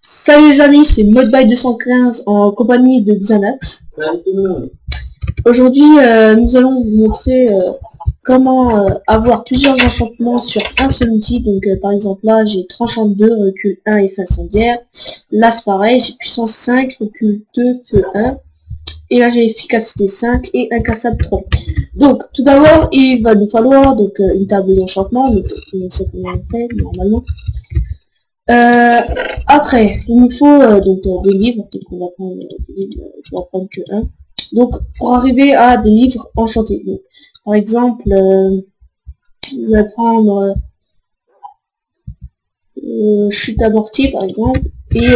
Salut les amis, c'est Modby215 en compagnie de Xanax. Salut tout le monde. Aujourd'hui, nous allons vous montrer comment avoir plusieurs enchantements sur un seul outil. Donc par exemple là, j'ai tranchant 2, recul 1 et feu incendiaire. Là c'est pareil, j'ai puissance 5, recul 2, feu 1. Et là j'ai efficacité 5 et incassable 3. Donc tout d'abord, il va nous falloir donc une table d'enchantement. Donc on sait comment on fait normalement. Après, il nous faut donc des livres, donc on va prendre des livres, je vais en prendre que un. Donc pour arriver à des livres enchantés, donc, par exemple, je vais prendre chute amortie par exemple, et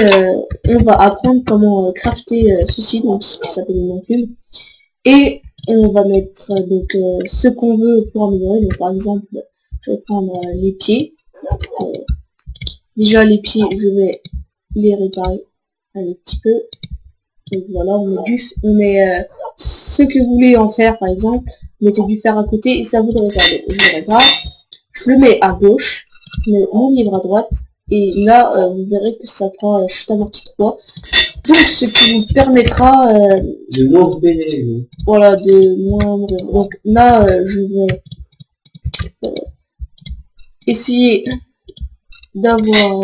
on va apprendre comment crafter ceci, donc ce qui s'appelle une enclume, et on va mettre donc ce qu'on veut pour améliorer. Donc par exemple, je vais prendre les pieds. Déjà les pieds, je vais les réparer un petit peu. Donc voilà, on met ce que vous voulez en faire par exemple, mettez du fer à côté et ça vous le répare. Je le répare, je le mets à gauche, je mets mon livre à droite, et là vous verrez que ça fera chute amortie 3. Donc ce qui vous permettra de moins bénéfice. Voilà, de moins mourir. Donc là je vais essayer d'avoir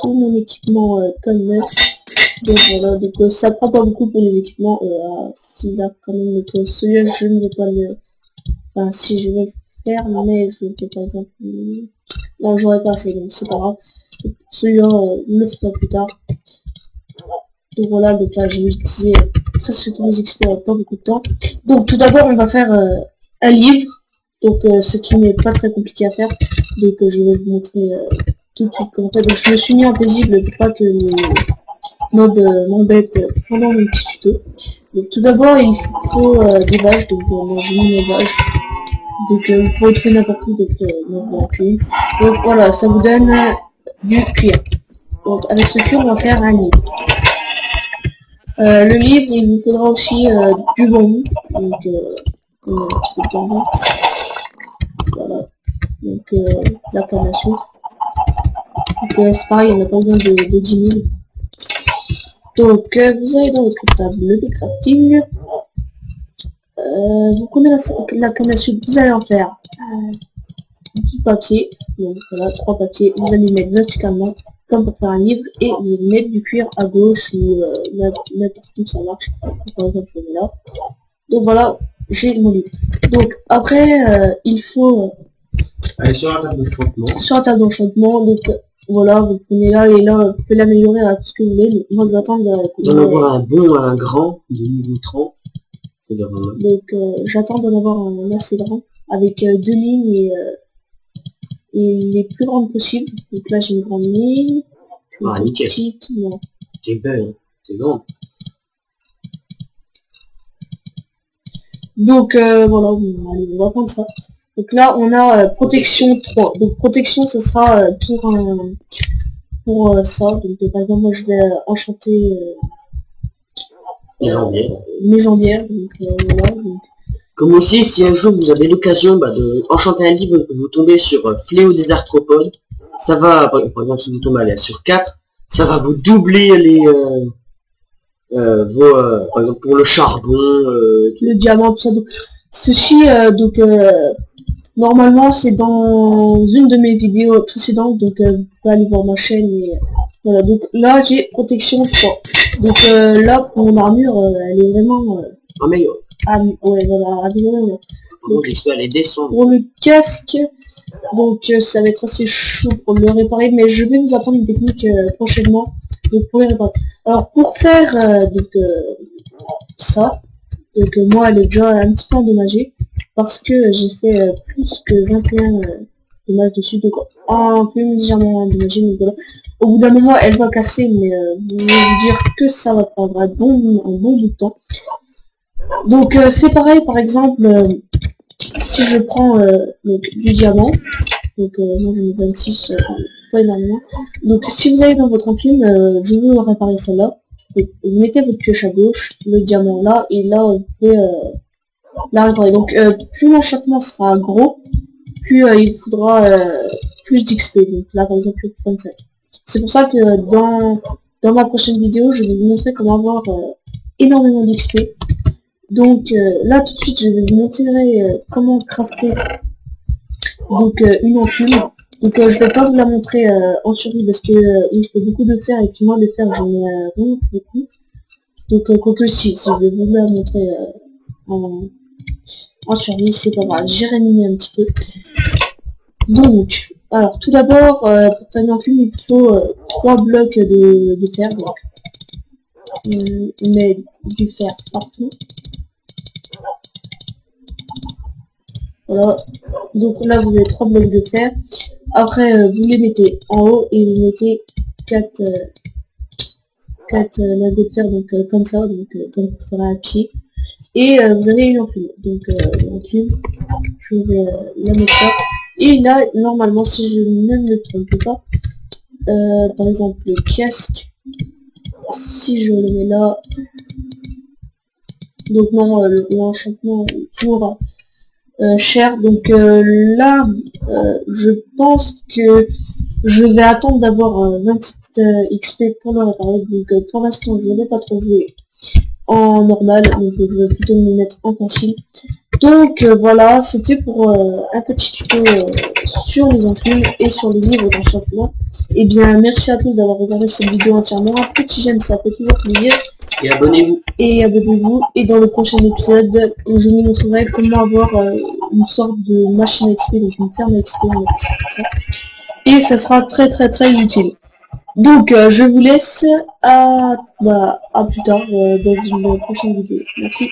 tout mon équipement comme neuf. Donc voilà, donc ça prend pas beaucoup pour les équipements. Si là quand même celui-là je ne vais pas le... Enfin si je vais le faire, mais je vais par exemple... Non, j'aurais pas assez, donc c'est pas grave. Celui-là, le fera plus tard. Donc voilà, donc là j'ai utilisé presque tous mes experts, pas beaucoup de temps. Donc tout d'abord on va faire un livre. Donc ce qui n'est pas très compliqué à faire. Donc je vais vous montrer tout de suite comment faire. Donc je me suis mis en paisible pour pas que les mobs m'embêtent pendant mon petit tuto. Donc tout d'abord il faut des vaches. Donc moi j'ai mis mes vaches. Donc vous pouvez trouver n'importe où. Donc voilà, ça vous donne du cuir. Donc avec ce cuir on va faire un livre. Le livre il vous faudra aussi du bambou. Donc un petit peu de bambou. Voilà, donc la canne à sucre. Donc c'est pareil, on n'a pas besoin de 10 000. Donc vous allez dans votre table de crafting. Vous prenez la canne à sucre, vous allez en faire du papier. Donc voilà, 3 papiers, vous allez mettre verticalement comme pour faire un livre, et vous allez mettre du cuir à gauche ou n'importe où ça marche. Par exemple je mets là. Donc voilà, j'ai mon livre. Donc après il faut Allez sur la table d'enchantement. Sur la table d'enchantement, donc voilà, vous prenez là et là vous pouvez l'améliorer à tout ce que vous voulez. Donc moi je vais attendre d'en avoir un bon, un grand de niveau 30. Donc j'attends d'en avoir un assez grand avec 2 lignes et les plus grandes possibles. Donc là j'ai une grande ligne, une nickel. Petite, non. C'est belle, c'est grand. Donc voilà, allez, on va prendre ça. Donc là on a protection 3. Donc protection ce sera pour ça. Donc par exemple moi je vais enchanter mes jambières. Donc voilà. Donc. Comme aussi, si un jour vous avez l'occasion de enchanter un livre, que vous tombez sur Fléau des arthropodes, ça va, par exemple si vous tombez sur 4, ça va vous doubler les par exemple pour le charbon, le diamant, tout ça. Donc, ceci normalement c'est dans une de mes vidéos précédentes, donc vous pouvez aller voir ma chaîne. Et voilà, donc là j'ai protection 3. Donc là pour mon armure elle est vraiment améliorée. Ouais, voilà, améliorée. Donc elle est descendre. Pour le casque, donc ça va être assez chaud pour le réparer, mais je vais vous apprendre une technique prochainement donc pour les réparer. Alors pour faire ça, donc moi elle est déjà un petit peu endommagée parce que j'ai fait plus que 21 dommages dessus, donc un peu légèrement endommagée. Donc voilà, au bout d'un moment elle va casser, mais je vais vous dire que ça va prendre un bon bout de temps. Donc c'est pareil, par exemple si je prends donc, du diamant, donc moi j'en ai 26, pas énormément. Donc si vous allez dans votre enclume, je veux réparer celle-là. Vous mettez votre pioche à gauche, le diamant là, et là vous pouvez la réparer. Donc plus l'enchantement sera gros, plus il faudra plus d'XP. Donc là par exemple je vais prendre 5. C'est pour ça que dans ma prochaine vidéo, je vais vous montrer comment avoir énormément d'XP. Donc là tout de suite je vais vous montrer comment crafter donc une enclume. Donc je vais pas vous la montrer en survie parce que il faut beaucoup de fer et puis moi le fer j'en ai vraiment beaucoup. Donc quoique si je vais vous la montrer en survie, c'est pas grave, j'ai réminé un petit peu. Donc, alors tout d'abord, pour faire une enclume, il faut 3 blocs de fer, donc on met du fer partout. Voilà, donc là vous avez 3 blocs de fer. Après vous les mettez en haut et vous mettez 4 lingots de fer, donc comme ça, donc comme vous ferez à pied. Et vous avez une enclume, donc l'enclume, je vais la mettre là. Et là, normalement, si je ne me trompe pas, par exemple le casque, si je le mets là, donc non, l'enchantement est toujours cher, donc là, je pense que je vais attendre d'avoir 27 XP pour le réparer, donc pour l'instant je ne vais pas trop jouer en normal, donc je vais plutôt me mettre en facile. Donc voilà, c'était pour un petit tuto sur les enclumes et sur les livres d'enchantement. Et bien merci à tous d'avoir regardé cette vidéo entièrement. Un petit j'aime, ça fait toujours plaisir. Et abonnez-vous. Et abonnez-vous. Et dans le prochain épisode, je vous montrerai comment avoir une sorte de machine XP, donc une ferme XP, on appelle ça comme ça. Et ça sera très utile. Donc je vous laisse à plus tard dans une prochaine vidéo. Merci.